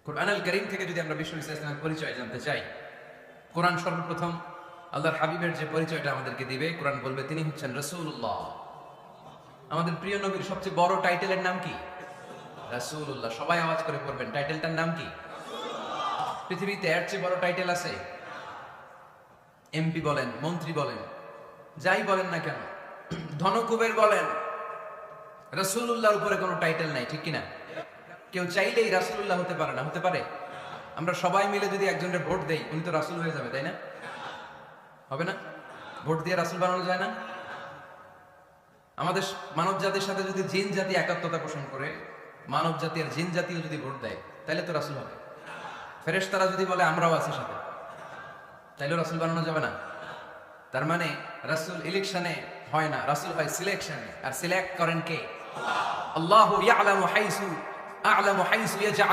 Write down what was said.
কুরআন আল কারীম থেকে যদি আমরা বিশ্ব ইসলামের পরিচয় জানতে চাই, কোরআন সর্বপ্রথম আল্লাহর হাবিবের যে পরিচয়টা আমাদেরকে দিবে, কোরআন বলবে তিনি হচ্ছেন রাসূলুল্লাহ। আমাদের প্রিয় নবীর সবচেয়ে বড় টাইটেলের নাম কি? রাসূলুল্লাহ। সবাই আওয়াজ করে পড়বেন, টাইটেলটার নাম কি? পৃথিবীতে এর চেয়ে বড় টাইটেল আছে? এমপি বলেন, মন্ত্রী বলেন, যাই বলেন না কেন, ধনকুবের বলেন, রাসূলুল্লাহর উপরে কোনো টাইটেল নাই, ঠিক কিনা? কেউ চাইলেই রাসূলুল্লাহ হতে পারে না, হতে পারে? আমরা সবাই মিলে যদি একজনের ভোট দেই, উনি তো রাসূল হয়ে যাবে, তাই না? হবে না? ভোট দিয়ে রাসূল বানানো যায় না? আমাদের মানব জাতির সাথে যদি জিন জাতি একাত্মতা পোষণ করে, মানব জাতি আর জিন জাতিও যদি ভোট দেয়, তাহলে তো রাসূল হবে। ফেরেশতারা যদি বলে আমরাও আছি সাথে, তাইলেও রাসূল বানানো যাবে না। তার মানে রাসূল ইলেকশনে হয় না, রাসূল হয় সিলেকশনে। আর সিলেক্ট করেন কে? আল্লাহু ইয়ালামু হাইসু আ'লামু হাইসু ইয়াজআল